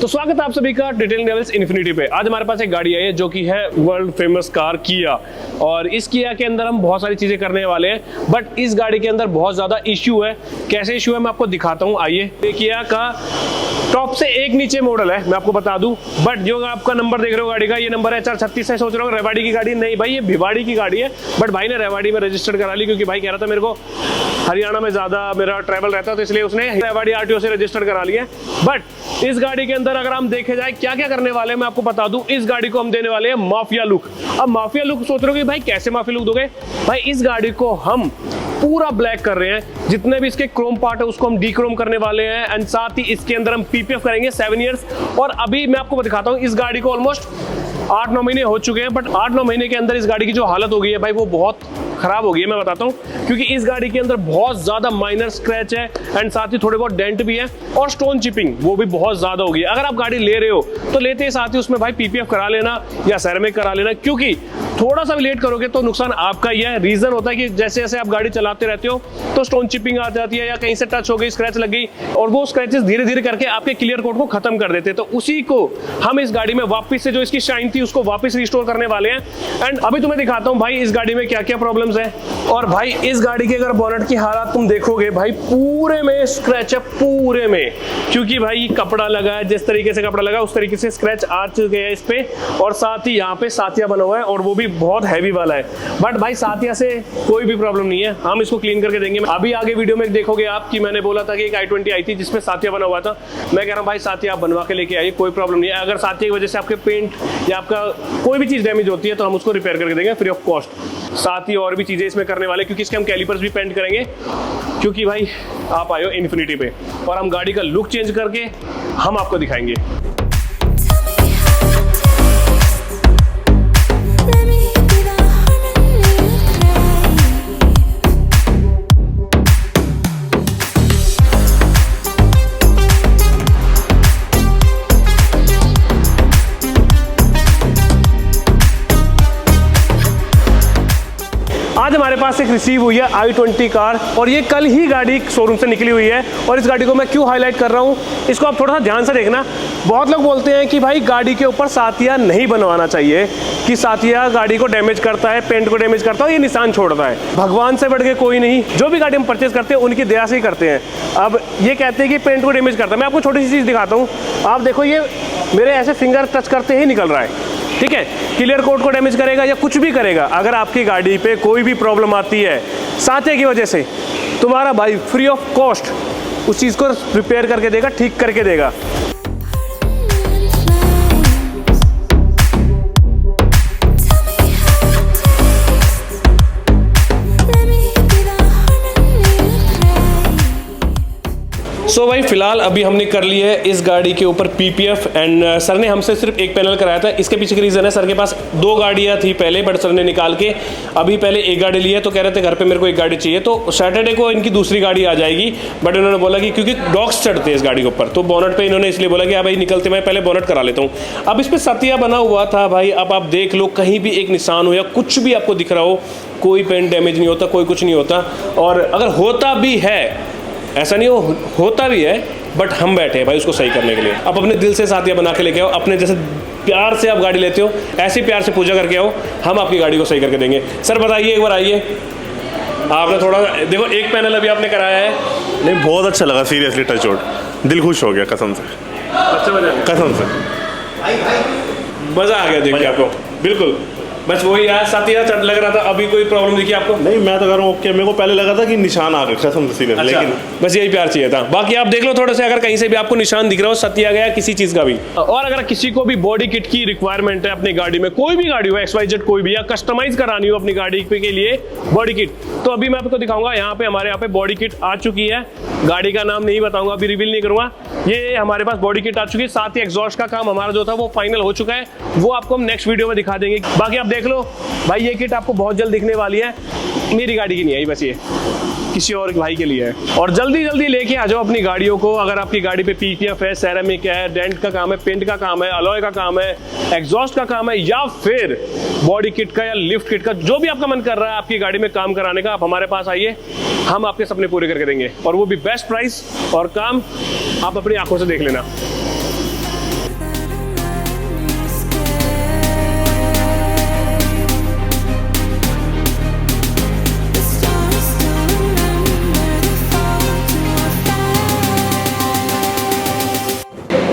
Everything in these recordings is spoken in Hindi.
तो स्वागत है आप सभी का डिटेलिंग लेवल्स इन्फिनिटी पे। आज हमारे पास एक गाड़ी आई है जो कि है वर्ल्ड फेमस कार किया, और इस किया के अंदर हम बहुत सारी चीजें करने वाले हैं, बट इस गाड़ी के अंदर बहुत ज्यादा इश्यू है। कैसे इश्यू है मैं आपको दिखाता हूँ, आइए। किया का टॉप से एक नीचे मॉडल है, मैं आपको बता दूं, बट जो आपका नंबर देख रहे हो गाड़ी का, ये नंबर है 436 है। सोच रहे हो रेवाड़ी की गाड़ी, नहीं भाई ये भिवाड़ी की गाड़ी है, बट भाई ने रेवाड़ी में रजिस्टर्ड करा ली क्योंकि भाई कह रहा था मेरे को हरियाणा में ज्यादा मेरा ट्रैवल रहता है, तो इसलिए उसने रेवाड़ी आरटीओ से रजिस्टर करा लिया। बट इस गाड़ी के अंदर अगर हम देखे जाए क्या क्या करने वाले हैं, मैं आपको बता दूं। इस गाड़ी को हम देने वाले हैं माफिया लुक। अब माफिया लुक सोच रहे हो कि भाई कैसे माफिया लुक दोगे? भाई इस गाड़ी को हम पूरा ब्लैक कर रहे हैं, जितने भी इसके क्रोम पार्ट है उसको हम डीक्रोम करने वाले हैं, एंड साथ ही इसके अंदर हम पीपीएफ करेंगे 7 इयर्स। और अभी मैं आपको दिखाता हूं, इस गाड़ी को ऑलमोस्ट 8-9 महीने हो चुके हैं, बट 8-9 महीने के अंदर इस गाड़ी की जो हालत हो गई है भाई वो बहुत खराब हो गई है। मैं बताता हूं, क्योंकि इस गाड़ी के अंदर बहुत ज्यादा माइनर स्क्रैच है, एंड साथ ही थोड़े बहुत डेंट भी है, और स्टोन चिपिंग वो भी बहुत ज्यादा होगी। अगर आप गाड़ी ले रहे हो तो लेते ही साथ ही उसमें भाई पीपीएफ करा लेना या सेरेमिक करा लेना, क्योंकि थोड़ा सा भी लेट करोगे तो नुकसान आपका ही है। रीजन होता है कि जैसे जैसे आप गाड़ी चलाते रहते हो तो स्टोन चिपिंग आ जाती है, या कहीं से टच हो गई, स्क्रैच लग गई, और वो स्क्रैचेस धीरे धीरे करके आपके क्लियर कोड को खत्म कर देते हैं। तो उसी को हम इस गाड़ी में वापस से जो इसकी शाइन थी उसको वापस रिस्टोर करने वाले हैं। एंड अभी तुम्हें दिखाता हूं भाई इस गाड़ी में क्या क्या प्रॉब्लम्स है। और भाई इस गाड़ी के अगर बोनट की हालत तुम देखोगे भाई पूरे में स्क्रैच है, पूरे में, क्योंकि भाई कपड़ा लगा है, जिस तरीके से कपड़ा लगा उस तरीके से स्क्रैच आ चुके हैं इस पे, और साथ ही यहाँ पे साथिया बना हुआ है, और वो भी बहुत हैवी वाला है। बट भाई साथिया से कोई भी प्रॉब्लम नहीं है, हम इसको क्लीन करके देंगे। अभी आगे वीडियो में देखोगे आप कि मैंने बोला था कि एक i20 आई थी जिसमें साथिया बना हुआ था। मैं कह रहा हूँ भाई साथिया आप बनवा के लेके आइए, कोई प्रॉब्लम नहीं है। अगर साथिया की वजह से आपके पेंट या आपका कोई भी चीज डैमेज होती है तो हम उसको रिपेयर करके देंगे फ्री ऑफ कॉस्ट। साथ ही और भी चीजें इसमें करने वाले, क्योंकि इसके हम कैलिपर्स भी पेंट करेंगे, क्योंकि भाई आप आए हो इन्फिनिटी पे, और हम गाड़ी का लुक चेंज करके हम आपको दिखाएंगे। आज हमारे पास एक रिसीव हुई है i20 कार, और ये कल ही गाड़ी शोरूम से निकली हुई है। और इस गाड़ी को मैं क्यों हाईलाइट कर रहा हूँ, इसको आप थोड़ा सा ध्यान से देखना। बहुत लोग बोलते हैं कि भाई गाड़ी के ऊपर साथिया नहीं बनवाना चाहिए, कि साथिया गाड़ी को डैमेज करता है, पेंट को डैमेज करता है, ये निशान छोड़ता है। भगवान से बढ़ के कोई नहीं, जो भी गाड़ी हम परचेज करते हैं उनकी दया से ही करते हैं। अब ये कहते हैं कि पेंट को डैमेज करता है, मैं आपको छोटी सी चीज़ दिखाता हूँ। आप देखो, ये मेरे ऐसे फिंगर टच करते ही निकल रहा है, ठीक है। क्लियर कोड को डैमेज करेगा या कुछ भी करेगा। अगर आपकी गाड़ी पे कोई भी प्रॉब्लम आती है साथिया की वजह से, तुम्हारा भाई फ्री ऑफ कॉस्ट उस चीज़ को रिपेयर करके देगा, ठीक करके देगा। सो भाई फिलहाल अभी हमने कर ली है इस गाड़ी के ऊपर पीपीएफ, एंड सर ने हमसे सिर्फ एक पैनल कराया था। इसके पीछे का रीज़न है, सर के पास 2 गाड़ियाँ थी पहले, बट सर ने निकाल के अभी पहले एक गाड़ी ली है, तो कह रहे थे घर पे मेरे को एक गाड़ी चाहिए, तो सैटरडे को इनकी दूसरी गाड़ी आ जाएगी। बट इन्होंने बोला कि क्योंकि डॉग्स चढ़ते हैं इस गाड़ी के ऊपर, तो बोनट पे इन्होंने इसलिए बोला कि हाँ भाई निकलते मैं पहले बोनट करा लेता हूँ। अब इस पर साथिया बना हुआ था भाई, अब आप देख लो कहीं भी एक निशान हो या कुछ भी आपको दिख रहा हो, कोई पेंट डैमेज नहीं होता, कोई कुछ नहीं होता। और अगर होता भी है, ऐसा नहीं होता भी है, बट हम बैठे हैं भाई उसको सही करने के लिए। आप अपने दिल से साथिया बना के लेके आओ, अपने जैसे प्यार से आप गाड़ी लेते हो ऐसे प्यार से पूजा करके आओ, हम आपकी गाड़ी को सही करके देंगे। सर बताइए, एक बार आइए। आपने थोड़ा देखो, एक पैनल अभी आपने कराया है। नहीं, बहुत अच्छा लगा, सीरियसली टच वुड, दिल खुश हो गया कसम से। अच्छा मजा, कसम से मजा आ गया देख के आपको। बिल्कुल, बस वही यार साथिया लग रहा था। अभी कोई प्रॉब्लम दिखी आपको? नहीं, मैं तो कह रहा हूँ ओके, मेरे को पहले लगा था कि निशान आ गए कसम से सीरियस। अच्छा, लेकिन बस यही प्यार चाहिए था। बाकी आप देख लो थोड़े से, अगर कहीं से भी आपको निशान दिख रहा हो, सतिया गया किसी चीज का भी। और अगर किसी को भी बॉडी किट की रिक्वायरमेंट है अपनी गाड़ी में, कोई भी गाड़ी हो XYZ कोई भी, या कस्टमाइज करानी हो अपनी गाड़ी के लिए बॉडी किट, तो अभी मैं आपको दिखाऊंगा। यहाँ पे हमारे यहाँ पे बॉडी किट आ चुकी है। गाड़ी का नाम नहीं बताऊंगा, अभी रिवील नहीं करूंगा। ये हमारे पास बॉडी किट आ चुकी है, साथ ही एग्जॉस्ट का काम हमारा जो था वो फाइनल हो चुका है, वो आपको हम नेक्स्ट वीडियो में दिखा देंगे। बाकी आप देख लो भाई, ये किट आपको बहुत जल्द दिखने वाली है। मेरी गाड़ी की नहीं आई, बस ये किसी और भाई के लिए है। और जल्दी जल्दी लेके आ जाओ अपनी गाड़ियों को। अगर आपकी गाड़ी पे पीपीएफ है, सेरेमिक है, डेंट का काम है, पेंट का काम है, अलॉय का काम है, एग्जॉस्ट का काम है, या फिर बॉडी किट का या लिफ्ट किट का, जो भी आपका मन कर रहा है आपकी गाड़ी में काम कराने का, आप हमारे पास आइए, हम आपके सपने पूरे करके देंगे, और वो भी बेस्ट प्राइस, और काम आप अपनी आंखों से देख लेना।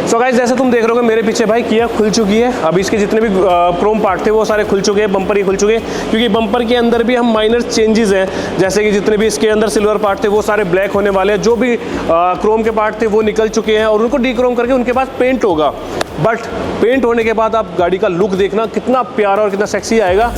सो गाइस जैसे तुम देख रहे हो मेरे पीछे भाई किया खुल चुकी है। अब इसके जितने भी क्रोम पार्ट थे वो सारे खुल चुके हैं, बम्पर ही खुल चुके हैं, क्योंकि बम्पर के अंदर भी हम माइनर चेंजेस हैं, जैसे कि जितने भी इसके अंदर सिल्वर पार्ट थे वो सारे ब्लैक होने वाले हैं, जो भी क्रोम के पार्ट थे वो निकल चुके हैं और उनको डीक्रोम करके उनके पास पेंट होगा। बट पेंट होने के बाद आप गाड़ी का लुक देखना कितना प्यारा और कितना सेक्सी आएगा।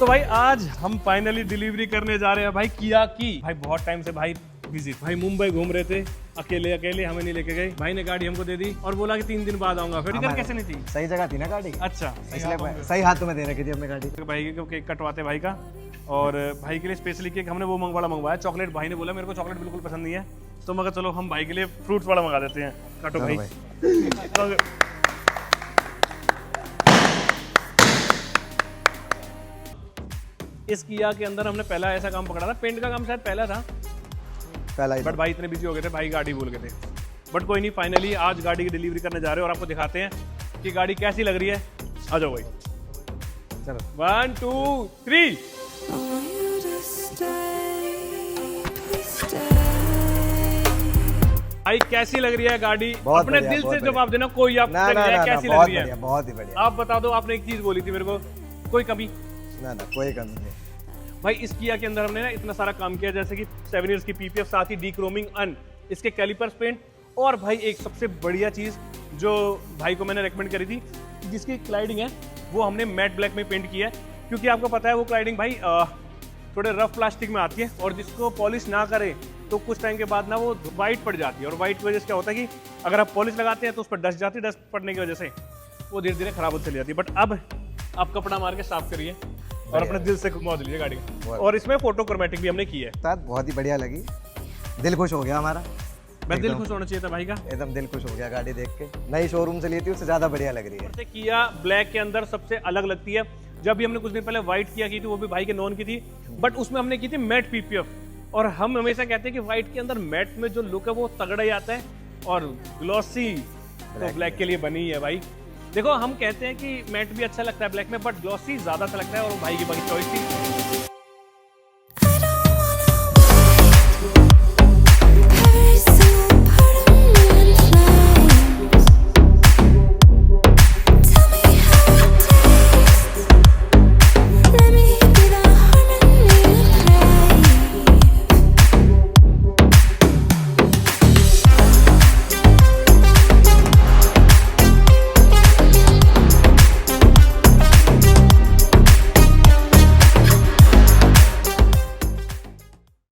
भाई आज हम फाइनली डिलीवरी करने जा रहे हैं भाई किया की। भाई बहुत टाइम से भाई विजिट, भाई मुंबई घूम रहे थे अकेले अकेले, हमें नहीं लेके गए। भाई ने गाड़ी हमको दे दी और बोला कि 3 दिन बाद आऊंगा। फिर इधर कैसे नहीं थी? सही जगह थी ना गाड़ी। अच्छा, इसलिए सही हाथों में दे रखी थी अपनी गाड़ी। भाई को केक कटवाते भाई का, और भाई के लिए स्पेशली केक हमने वो बड़ा मंगवाया चॉकलेट। भाई ने बोला मेरे को चॉकलेट बिल्कुल पसंद नहीं है, तो मगर चलो हम भाई के लिए फ्रूट्स वाला मंगा देते हैं। काटो भाई। इस किया के अंदर हमने पहला ऐसा काम पकड़ा था, पेंट का काम शायद पहला था, बट भाई इतने बिजी हो गए थे, भाई गाड़ी भूल गए थे। बट कोई नहीं, फाइनली आज गाड़ी की डिलीवरी करने जा रहे हैं और आपको दिखाते हैं कि गाड़ी कैसी लग रही है। आ जाओ भाई, चलो 1 2 3। भाई कैसी लग रही है गाड़ी? अपने दिल से जवाब देना, कोई आप कैसी लग रही है? बहुत ही बढ़िया। आप बता दो, आपने एक चीज बोली थी मेरे को, कोई कमी? ना कोई कमी नहीं भाई। इस किया के अंदर हमने ना इतना सारा काम किया, जैसे कि 7 इयर्स की पीपीएफ, साथ ही डीक्रोमिंग अन, इसके कैलिपर्स पेंट, और भाई एक सबसे बढ़िया चीज जो भाई को मैंने रेकमेंड करी थी, जिसकी क्लाइडिंग है वो हमने मैट ब्लैक में पेंट किया है, क्योंकि आपको पता है वो क्लाइडिंग भाई थोड़े रफ प्लास्टिक में आती है और जिसको पॉलिश ना करे तो कुछ टाइम के बाद ना वो वाइट पड़ जाती है, और वाइट की वजह से क्या होता है कि अगर आप पॉलिश लगाते हैं तो उस पर डस्ट जाती है, डस्ट पड़ने की वजह से वो धीरे धीरे खराब होती चली जाती है। बट अब आप कपड़ा मार के साफ करिए और अपने दिल से मौज लीजिए गाड़ी का। और इसमें फोटो क्रोमेटिक भी हमने की है। साथ बहुत ही बढ़िया लगी, दिल खुश हो गया हमारा। मैं दिल खुश होना चाहिए था भाई का, एकदम दिल खुश हो गया गाड़ी देख के। नई शोरूम से ली थी, उससे ज्यादा बढ़िया लग रही है। किया ब्लैक के अंदर सबसे अलग लगती है। जब भी हमने कुछ दिन पहले व्हाइट किया की थी, वो भी भाई के नॉन की थी, बट उसमें हमने की थी मैट पीपीएफ, और हम हमेशा कहते हैं कि व्हाइट के अंदर मैट में जो लुक है वो तगड़ा ही आता है, और ग्लॉसी तो ब्लैक के लिए बनी है भाई। देखो हम कहते हैं कि मैट भी अच्छा लगता है ब्लैक में, बट ग्लॉसी ज्यादा अच्छा लगता है, और भाई की बड़ी चॉइस थी।